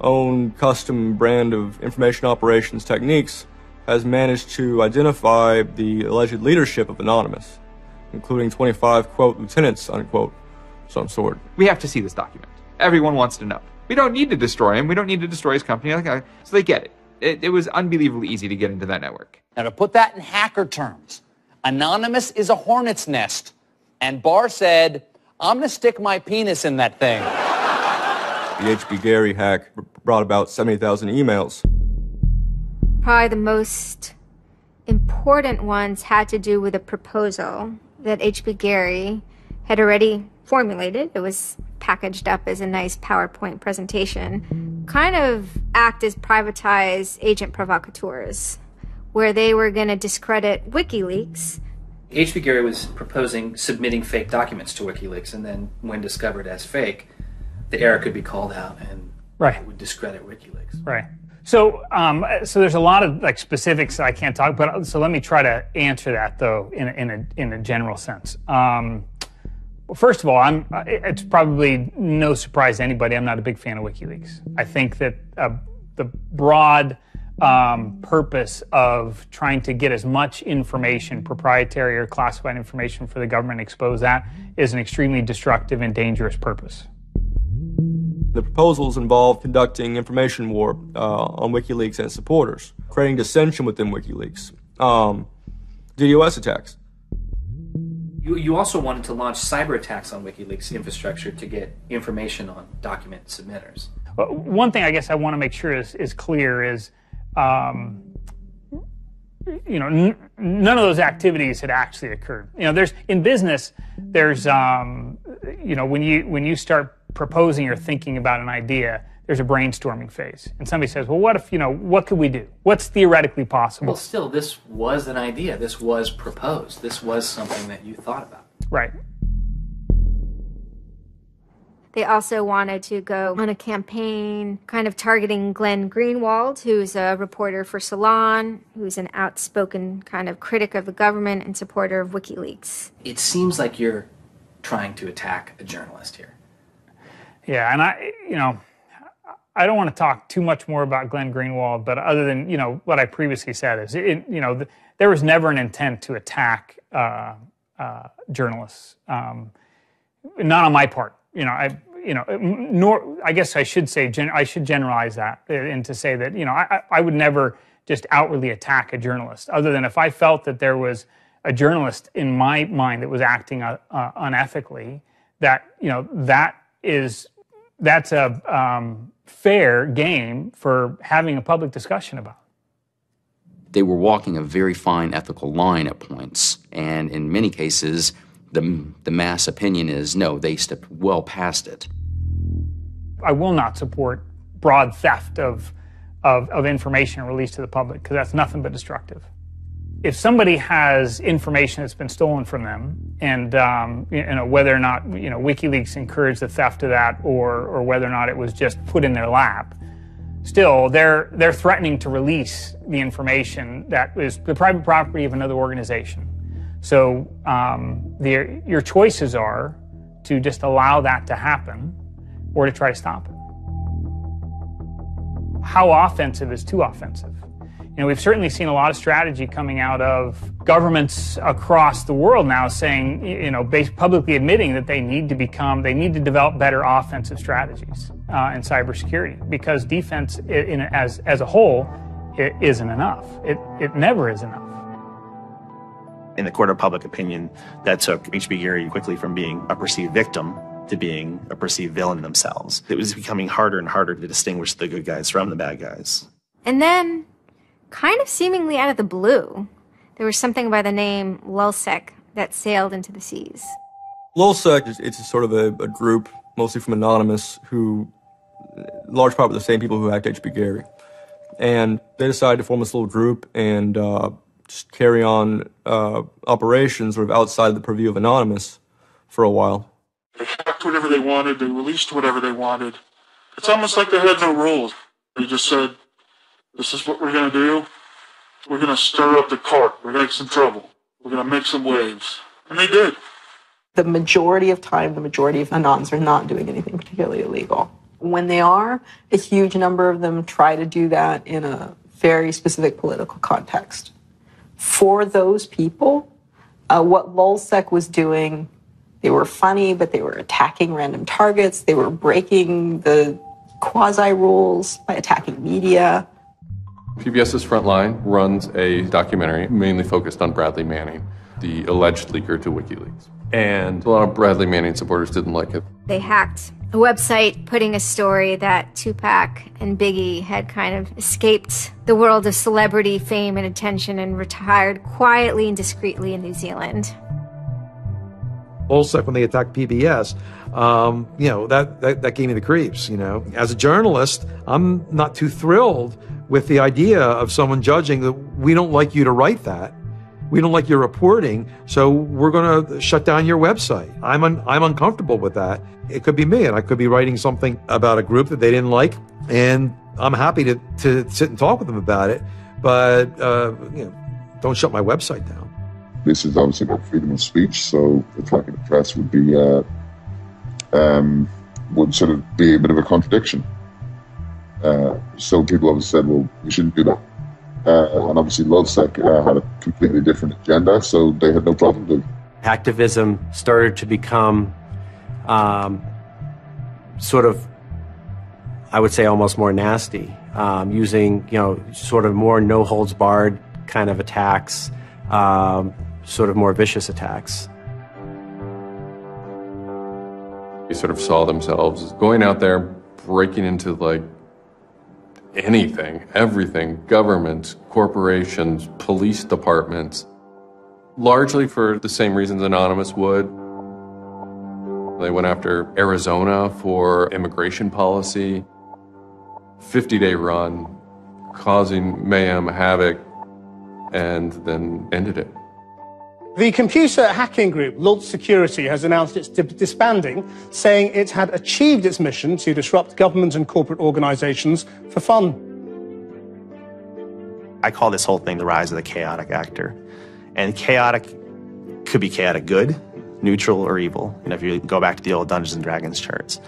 own custom brand of information operations techniques, has managed to identify the alleged leadership of Anonymous, including 25, quote, lieutenants, unquote, some sort. We have to see this document. Everyone wants to know. We don't need to destroy him. We don't need to destroy his company. So they get it. It was unbelievably easy to get into that network. Now, to put that in hacker terms, Anonymous is a hornet's nest. And Barr said, I'm going to stick my penis in that thing. The HB Gary hack brought about 70,000 emails. Probably the most important ones had to do with a proposal that HB Gary had already formulated. It was packaged up as a nice PowerPoint presentation, kind of act as privatized agent provocateurs, where they were going to discredit WikiLeaks. HB Gary was proposing submitting fake documents to WikiLeaks, and then when discovered as fake, the error could be called out and it would discredit WikiLeaks. Right. So there's a lot of like specifics that I can't talk about. So let me try to answer that though in a general sense. First of all, it's probably no surprise to anybody. I'm not a big fan of WikiLeaks. I think that the broad purpose of trying to get as much information, proprietary or classified information for the government, expose that, is an extremely destructive and dangerous purpose. The proposals involve conducting information war on WikiLeaks and its supporters, creating dissension within WikiLeaks, DDoS attacks. You also wanted to launch cyber attacks on WikiLeaks infrastructure to get information on document submitters. Well, one thing I guess I want to make sure is clear is, none of those activities had actually occurred. In business, there's, when you start proposing or thinking about an idea, there's a brainstorming phase. And somebody says, well, what if, what could we do? What's theoretically possible? Well, still, this was an idea. This was proposed. This was something that you thought about. Right. They also wanted to go on a campaign kind of targeting Glenn Greenwald, who's a reporter for Salon, who's an outspoken kind of critic of the government and supporter of WikiLeaks. It seems like you're trying to attack a journalist here. Yeah, and I don't want to talk too much more about Glenn Greenwald, but other than, what I previously said is, there was never an intent to attack journalists, not on my part. I guess I should say, I should generalize that and to say that, I would never just outwardly attack a journalist, other than if I felt that there was a journalist in my mind that was acting unethically, that's a fair game for having a public discussion about. They were walking a very fine ethical line at points, and in many cases, the mass opinion is, no, they stepped well past it. I will not support broad theft of information released to the public, because that's nothing but destructive. If somebody has information that's been stolen from them, and whether or not WikiLeaks encouraged the theft of that, or whether or not it was just put in their lap, still they're threatening to release the information that is the private property of another organization. So your choices are to just allow that to happen, or to try to stop it. How offensive is too offensive? We've certainly seen a lot of strategy coming out of governments across the world now saying, publicly admitting that they need to develop better offensive strategies in cybersecurity, because defense as a whole, it isn't enough. It never is enough. In the court of public opinion, that took H.B. Gary quickly from being a perceived victim to being a perceived villain themselves. It was becoming harder and harder to distinguish the good guys from the bad guys. And then, kind of seemingly out of the blue, there was something by the name LulzSec that sailed into the seas. LulzSec it's sort of a group, mostly from Anonymous, who, large part of the same people who hacked H.B. Gary. And they decided to form this little group and just carry on operations sort of outside the purview of Anonymous for a while. They hacked whatever they wanted, they released whatever they wanted. It's almost like they had no rules. They just said, this is what we're going to do. We're going to stir up the cart. We're going to make some trouble. We're going to make some waves. And they did. The majority of time, the majority of Anons are not doing anything particularly illegal. When they are, a huge number of them try to do that in a very specific political context. For those people, what LulzSec was doing, they were funny, but they were attacking random targets. They were breaking the quasi-rules by attacking media. PBS's Frontline runs a documentary mainly focused on Bradley Manning, the alleged leaker to WikiLeaks. And a lot of Bradley Manning supporters didn't like it. They hacked a website putting a story that Tupac and Biggie had kind of escaped the world of celebrity fame and attention and retired quietly and discreetly in New Zealand. LulzSec, when they attacked PBS, that gave me the creeps, As a journalist, I'm not too thrilled with the idea of someone judging that we don't like you to write that. We don't like your reporting, so we're going to shut down your website. I'm uncomfortable with that. It could be me, and I could be writing something about a group that they didn't like, and I'm happy to sit and talk with them about it, but don't shut my website down. This is obviously about freedom of speech, so attacking the press would be would sort of be a bit of a contradiction. So people always said, well, we shouldn't do that. And obviously LulzSec had a completely different agenda, so they had no problem doing it. Hacktivism started to become sort of, I would say, almost more nasty, using, sort of more no-holds-barred kind of attacks, sort of more vicious attacks. They sort of saw themselves as going out there, breaking into like anything, everything, governments, corporations, police departments, largely for the same reasons Anonymous would. They went after Arizona for immigration policy, 50-day run, causing mayhem, havoc, and then ended it. The computer hacking group, Lulz Security, has announced it's disbanding, saying it had achieved its mission to disrupt government and corporate organizations for fun. I call this whole thing the rise of the chaotic actor. And chaotic could be chaotic good, neutral, or evil. If you go back to the old Dungeons and Dragons charts.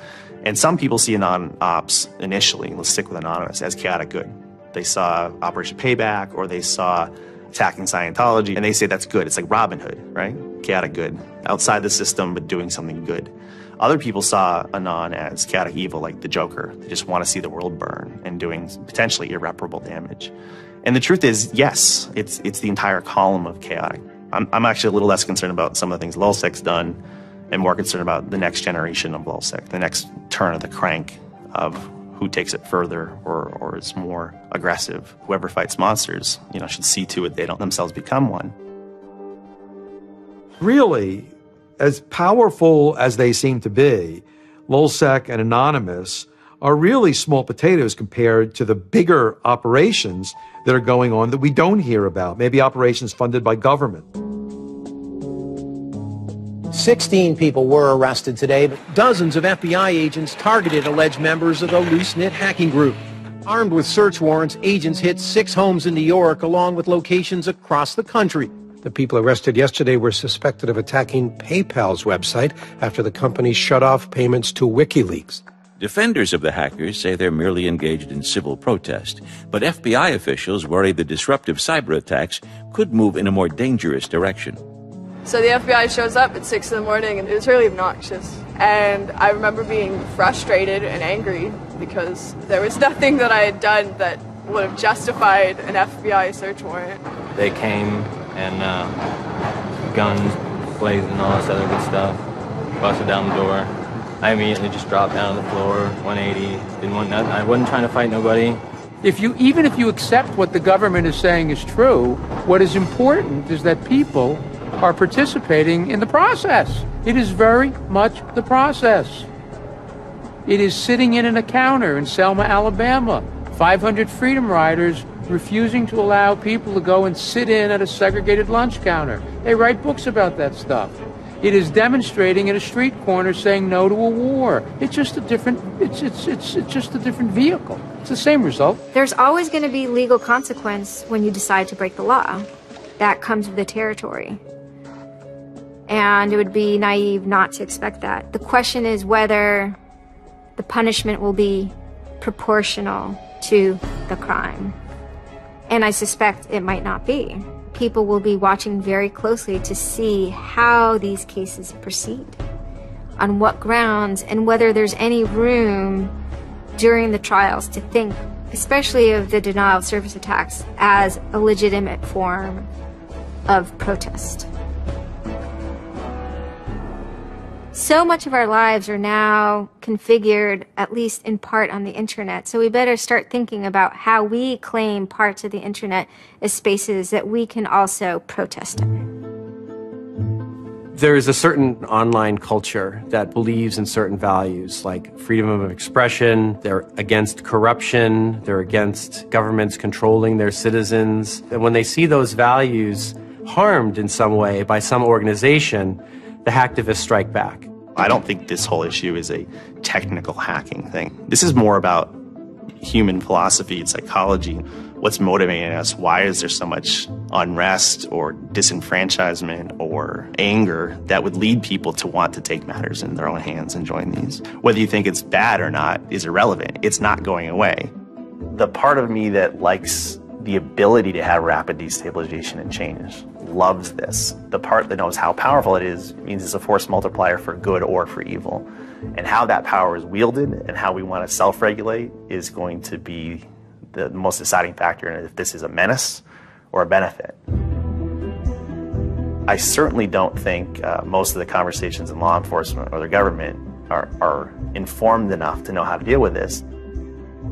And some people see Ops initially, let's stick with Anonymous, as chaotic good. They saw Operation Payback, or they saw attacking Scientology, and they say that's good. It's like Robin Hood, right? Chaotic good. Outside the system, but doing something good. Other people saw Anon as chaotic evil, like the Joker. They just want to see the world burn and doing potentially irreparable damage. And the truth is, yes, it's the entire column of chaotic. I'm actually a little less concerned about some of the things LulzSec's done and more concerned about the next generation of LulzSec, the next turn of the crank of who takes it further or is more aggressive. Whoever fights monsters, should see to it they don't themselves become one. Really, as powerful as they seem to be, LulzSec and Anonymous are really small potatoes compared to the bigger operations that are going on that we don't hear about, maybe operations funded by government. 16 people were arrested today, but dozens of FBI agents targeted alleged members of the loose-knit hacking group. Armed with search warrants, agents hit 6 homes in New York, along with locations across the country. The people arrested yesterday were suspected of attacking PayPal's website after the company shut off payments to WikiLeaks. Defenders of the hackers say they're merely engaged in civil protest, but FBI officials worry the disruptive cyber attacks could move in a more dangerous direction. So the FBI shows up at 6 in the morning, and it was really obnoxious. And I remember being frustrated and angry because there was nothing that I had done that would have justified an FBI search warrant. They came and guns blazing and all this other good stuff, busted down the door. I immediately just dropped down on the floor, 180, didn't want nothing. I wasn't trying to fight nobody. Even if you accept what the government is saying is true, what is important is that people are participating in the process. It is very much the process. It is sitting in a counter in Selma, Alabama, 500 Freedom Riders refusing to allow people to go and sit in at a segregated lunch counter. They write books about that stuff. It is demonstrating at a street corner saying no to a war. It's just a different, it's just a different vehicle. It's the same result. There's always going to be legal consequence when you decide to break the law. That comes with the territory. And it would be naive not to expect that. The question is whether the punishment will be proportional to the crime. And I suspect it might not be. People will be watching very closely to see how these cases proceed, on what grounds, and whether there's any room during the trials to think, especially of the denial of service attacks, as a legitimate form of protest. So much of our lives are now configured, at least in part, on the internet. So we better start thinking about how we claim parts of the internet as spaces that we can also protest in. There is a certain online culture that believes in certain values, like freedom of expression. They're against corruption. They're against governments controlling their citizens. And when they see those values harmed in some way by some organization, the hacktivists strike back. I don't think this whole issue is a technical hacking thing. This is more about human philosophy and psychology. What's motivating us? Why is there so much unrest or disenfranchisement or anger that would lead people to want to take matters in their own hands and join these? Whether you think it's bad or not is irrelevant. It's not going away. The part of me that likes the ability to have rapid destabilization and change loves this. The part that knows how powerful it is means it's a force multiplier for good or for evil. And how that power is wielded and how we want to self-regulate is going to be the most deciding factor in if this is a menace or a benefit. I certainly don't think most of the conversations in law enforcement or the government are informed enough to know how to deal with this.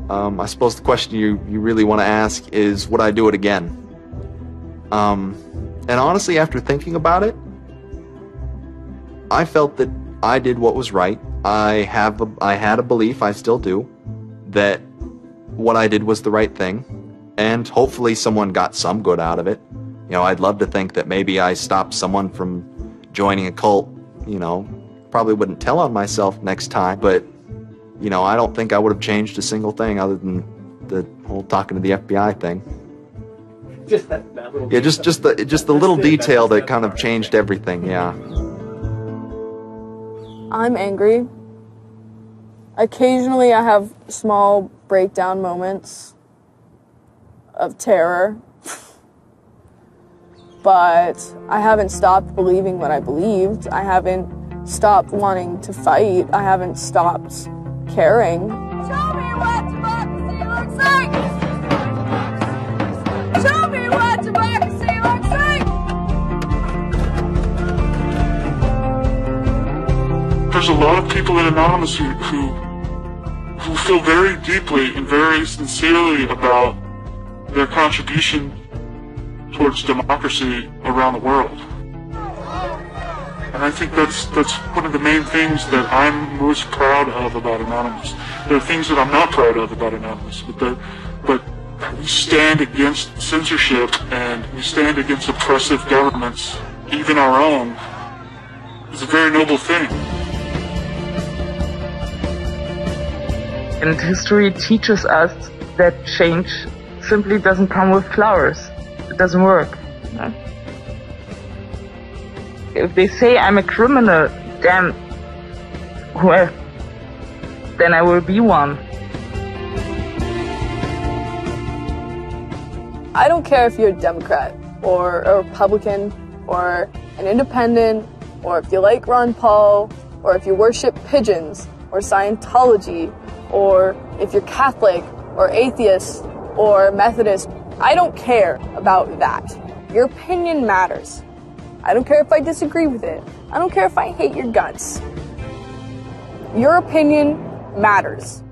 I suppose the question you really want to ask is, would I do it again? And honestly, after thinking about it, I felt that I did what was right. I had a belief, I still do, that what I did was the right thing, and hopefully someone got some good out of it. You know, I'd love to think that maybe I stopped someone from joining a cult. You know, probably wouldn't tell on myself next time, but you know, I don't think I would have changed a single thing other than the whole talking to the FBI thing. Just that little Yeah, just the little detail that kind of changed everything. Yeah. I'm angry. Occasionally I have small breakdown moments of terror, but I haven't stopped believing what I believed. I haven't stopped wanting to fight. I haven't stopped caring. Show me what democracy looks like! Show me what democracy looks like! There's a lot of people in Anonymous who feel very deeply and very sincerely about their contribution towards democracy around the world. And I think that's one of the main things that I'm most proud of about Anonymous. There are things that I'm not proud of about Anonymous, but we stand against censorship and we stand against oppressive governments, even our own. It's a very noble thing. And history teaches us that change simply doesn't come with flowers. It doesn't work. No? If they say I'm a criminal, damn, well, then I will be one. I don't care if you're a Democrat or a Republican or an independent or if you like Ron Paul or if you worship pigeons or Scientology or if you're Catholic or atheist or Methodist. I don't care about that. Your opinion matters. I don't care if I disagree with it. I don't care if I hate your guts. Your opinion matters.